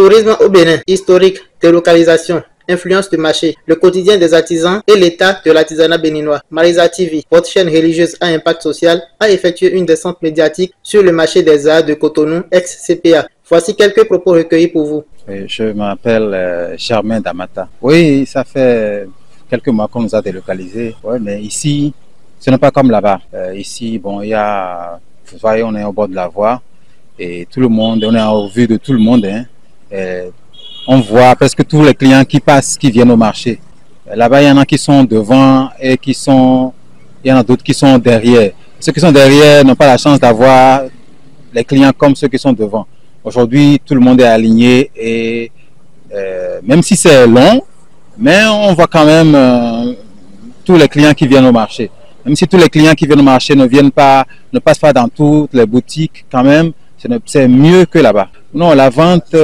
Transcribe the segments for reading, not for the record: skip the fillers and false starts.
Tourisme au Bénin, historique, délocalisation, influence du marché, le quotidien des artisans et l'état de l'artisanat béninois. Marisa TV, votre chaîne religieuse à impact social, a effectué une descente médiatique sur le marché des arts de Cotonou, ex-CPA. Voici quelques propos recueillis pour vous. Je m'appelle Germain Damata. Oui, ça fait quelques mois qu'on nous a délocalisés. Ouais, mais ici, ce n'est pas comme là-bas. Ici, bon, il y a, vous voyez, on est au bord de la voie et tout le monde, on est en vue de tout le monde. Hein, on voit presque tous les clients qui passent, qui viennent au marché. Là-bas, il y en a qui sont devant et il y en a d'autres qui sont derrière. Ceux qui sont derrière n'ont pas la chance d'avoir les clients comme ceux qui sont devant. Aujourd'hui, tout le monde est aligné et même si c'est long, mais on voit quand même tous les clients qui viennent au marché. Même si tous les clients qui viennent au marché ne passent pas dans toutes les boutiques, quand même, c'est mieux que là-bas. Non, la vente,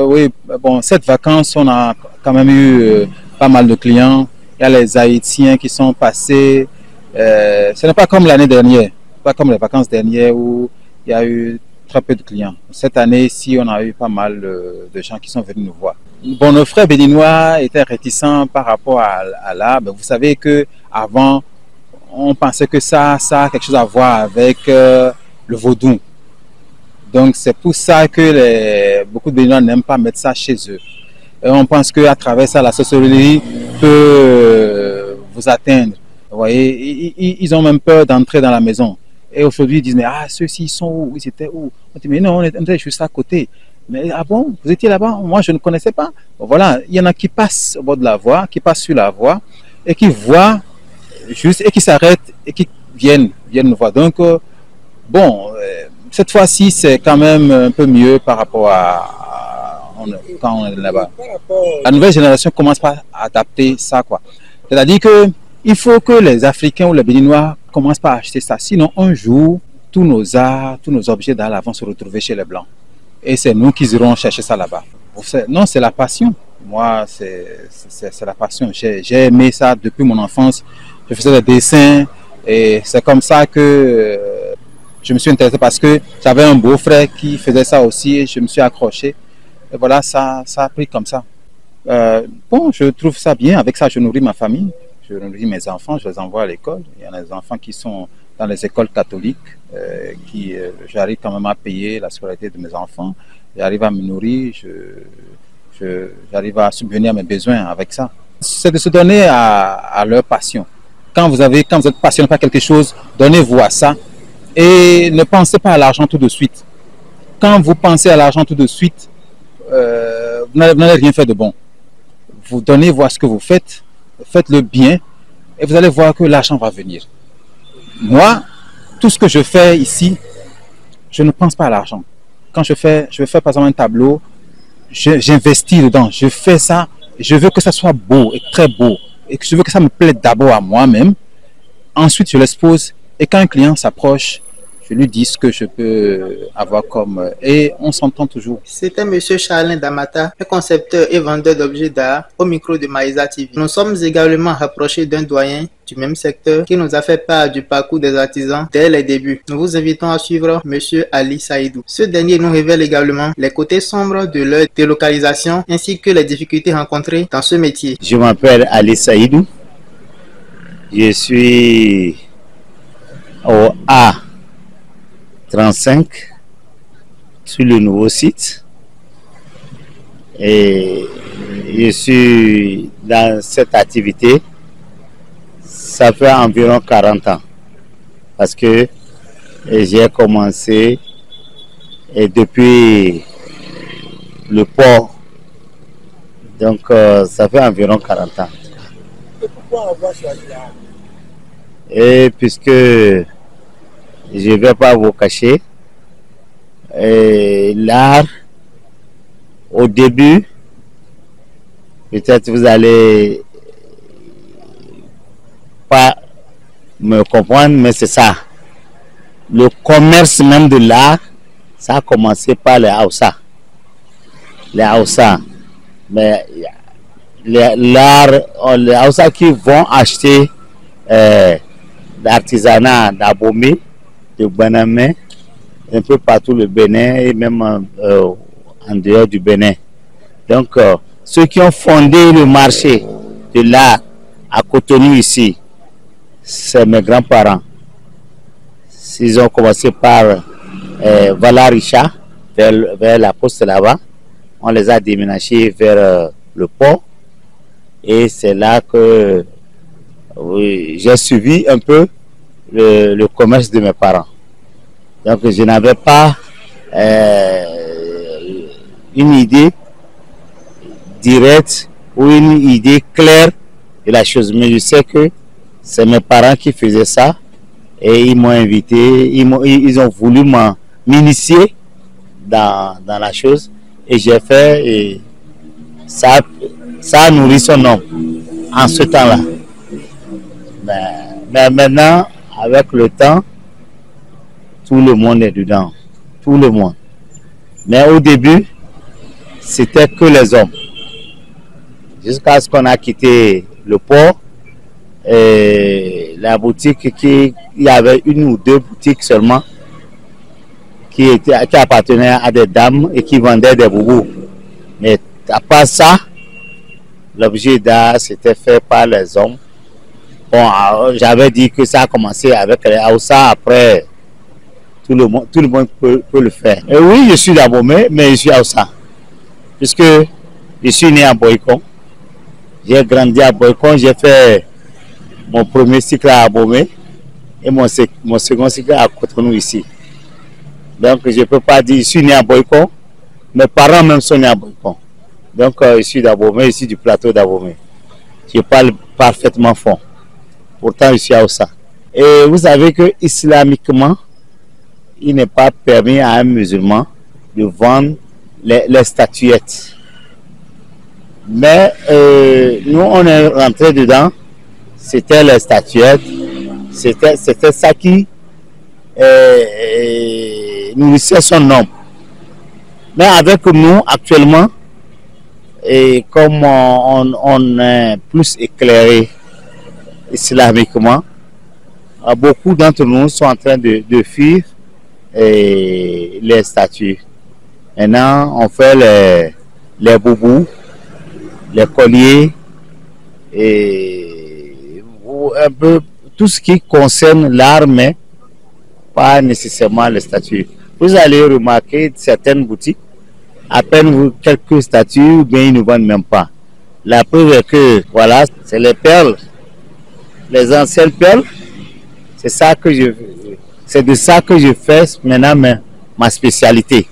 oui, bon, cette vacances, on a quand même eu pas mal de clients. Il y a les Haïtiens qui sont passés. Ce n'est pas comme l'année dernière, pas comme les vacances dernières où il y a eu très peu de clients. Cette année ici, on a eu pas mal de gens qui sont venus nous voir. Bon, nos frères béninois étaient réticents par rapport à l'art. Vous savez que avant, on pensait que ça a quelque chose à voir avec le vaudou. Donc c'est pour ça que beaucoup de Béninois n'aiment pas mettre ça chez eux. Et on pense qu'à travers ça, la sorcellerie peut vous atteindre. Vous voyez, ils ont même peur d'entrer dans la maison. Et aujourd'hui, ils disent, mais ceux-ci, ils sont où? Ils étaient où? On dit, mais non, on était juste à côté. Mais ah bon, vous étiez là-bas? Moi, je ne connaissais pas. Bon, voilà, il y en a qui passent au bord de la voie, qui passent sur la voie, et qui voient juste, et qui s'arrêtent, et qui viennent nous voir. Donc, bon, cette fois-ci, c'est quand même un peu mieux par rapport quand on est là-bas. La nouvelle génération commence par adapter ça, quoi. C'est-à-dire que il faut que les Africains ou les Béninois commencent par acheter ça. Sinon, un jour, tous nos arts, tous nos objets d'art vont se retrouver chez les Blancs. Et c'est nous qui irons chercher ça là-bas. Non, c'est la passion. Moi, c'est la passion. J'ai aimé ça depuis mon enfance. Je faisais des dessins et c'est comme ça que je me suis intéressé parce que j'avais un beau-frère qui faisait ça aussi et je me suis accroché. Et voilà, ça a pris comme ça. Bon, je trouve ça bien. Avec ça, je nourris ma famille. Je nourris mes enfants, je les envoie à l'école. Il y a des enfants qui sont dans les écoles catholiques, j'arrive quand même à payer la scolarité de mes enfants. J'arrive à me nourrir, j'arrive à subvenir à mes besoins avec ça. C'est de se donner à leur passion. Quand vous êtes passionné par quelque chose, donnez-vous à ça et ne pensez pas à l'argent tout de suite. Quand vous pensez à l'argent tout de suite, vous n'allez rien faire de bon. Vous donnez-vous à ce que vous faites, faites-le bien et vous allez voir que l'argent va venir. Moi, tout ce que je fais ici, je ne pense pas à l'argent. Quand je vais faire par exemple un tableau, j'investis dedans, je fais ça, je veux que ça soit beau et très beau et que je veux que ça me plaise d'abord à moi-même. Ensuite, je l'expose et quand un client s'approche, je lui dis ce que je peux avoir comme... Et on s'entend toujours. C'était M. Charlin Damata, un concepteur et vendeur d'objets d'art au micro de Marisa TV. Nous sommes également rapprochés d'un doyen du même secteur qui nous a fait part du parcours des artisans dès les débuts. Nous vous invitons à suivre M. Ali Saïdou. Ce dernier nous révèle également les côtés sombres de leur délocalisation ainsi que les difficultés rencontrées dans ce métier. Je m'appelle Ali Saïdou. Je suis au A35 sur le nouveau site et je suis dans cette activité, ça fait environ 40 ans parce que j'ai commencé et depuis le port, donc ça fait environ 40 ans. Et pourquoi avoir choisi l'art? Et puisque je ne vais pas vous cacher, l'art, au début, peut-être vous allez pas me comprendre, mais c'est ça. Le commerce même de l'art, ça a commencé par les Hausa. Les Hausa. Mais l'art, les Hausa qui vont acheter l'artisanat d'Abomey, de Banamé, un peu partout le Bénin et même en dehors du Bénin. Donc, ceux qui ont fondé le marché de l'art à Cotonou ici, c'est mes grands-parents. Ils ont commencé par Valaricha, vers la poste là-bas. On les a déménagés vers le port. Et c'est là que j'ai suivi un peu le commerce de mes parents. Donc je n'avais pas une idée directe ou une idée claire de la chose. Mais je sais que c'est mes parents qui faisaient ça et ils m'ont invité, ils ont voulu m'initier dans la chose et j'ai fait et ça a nourri son nom en ce temps-là. Mais maintenant, avec le temps, tout le monde est dedans. Tout le monde. Mais au début, c'était que les hommes. Jusqu'à ce qu'on a quitté le port, et la boutique, il y avait une ou deux boutiques seulement qui appartenaient à des dames et qui vendaient des boubous. Mais à part ça, l'objet d'art, c'était fait par les hommes. Bon, j'avais dit que ça a commencé avec les Hausa, après tout le monde peut le faire. Et oui, je suis d'Abomey, mais je suis Hausa. Puisque je suis né à Boycon. J'ai grandi à Boycon, j'ai fait mon premier cycle à Abomey et mon second cycle à Cotonou ici. Donc je ne peux pas dire que je suis né à Boycon. Mes parents même sont nés à Boycon. Donc je suis d'Abomey, je suis du plateau d'Abomey. Je parle parfaitement fond. Pourtant je suis Hausa. Et vous savez que islamiquement, il n'est pas permis à un musulman de vendre les statuettes. Mais nous, on est rentré dedans. C'était les statuettes. C'était ça qui nourrissait son nom. Mais avec nous, actuellement, et comme on est plus éclairé islamiquement, beaucoup d'entre nous sont en train de fuir les statues. Maintenant, on fait les boubous, les colliers et un peu tout ce qui concerne l'art, mais pas nécessairement les statues. Vous allez remarquer certaines boutiques, à peine quelques statues, ou bien ils ne vendent même pas. La preuve est que, voilà, c'est les perles, les anciennes perles. C'est de ça que je fais maintenant ma spécialité.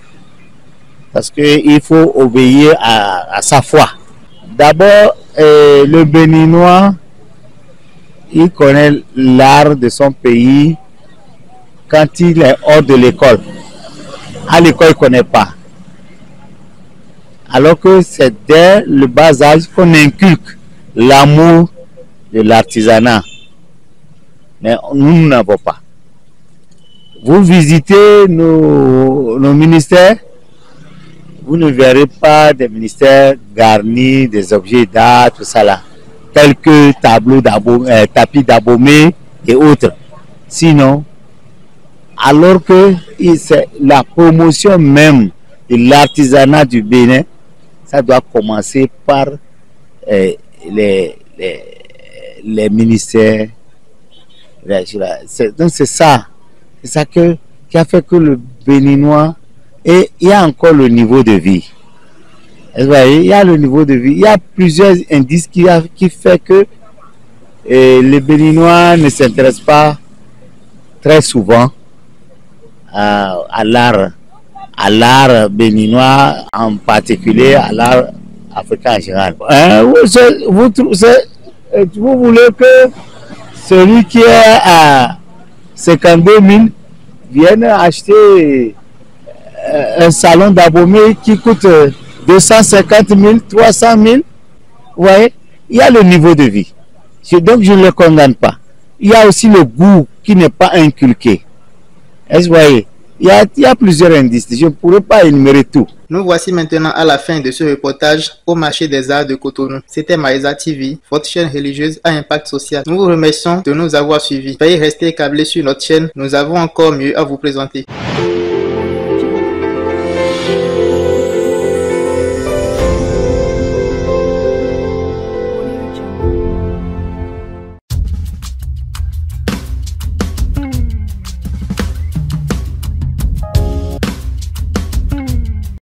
Parce qu'il faut obéir à sa foi. D'abord, le Béninois, il connaît l'art de son pays quand il est hors de l'école. À l'école, il ne connaît pas. Alors que c'est dès le bas âge qu'on inculque l'amour de l'artisanat. Mais nous n'avons pas. Vous visitez nos ministères, vous ne verrez pas des ministères garnis, des objets d'art, tout ça là. Quelques tableaux tapis d'Abomey et autres. Sinon, alors que c'est la promotion même de l'artisanat du Bénin, ça doit commencer par les ministères. Donc c'est ça qui a fait que le Béninois, et il y a encore le niveau de vie. Vous voyez, il y a le niveau de vie. Il y a plusieurs indices qui fait que les Béninois ne s'intéressent pas très souvent à l'art béninois, en particulier à l'art africain en général. Vous voulez que celui qui est à 52 000 vienne acheter un salon d'Abomey qui coûte 250 000, 300 000. Vous voyez, il y a le niveau de vie. Donc je ne le condamne pas. Il y a aussi le goût qui n'est pas inculqué. Vous voyez, il y a plusieurs indices. Je ne pourrais pas énumérer tout. Nous voici maintenant à la fin de ce reportage au marché des arts de Cotonou. C'était Maiza TV, votre chaîne religieuse à impact social. Nous vous remercions de nous avoir suivis. Veuillez rester câblés sur notre chaîne. Nous avons encore mieux à vous présenter.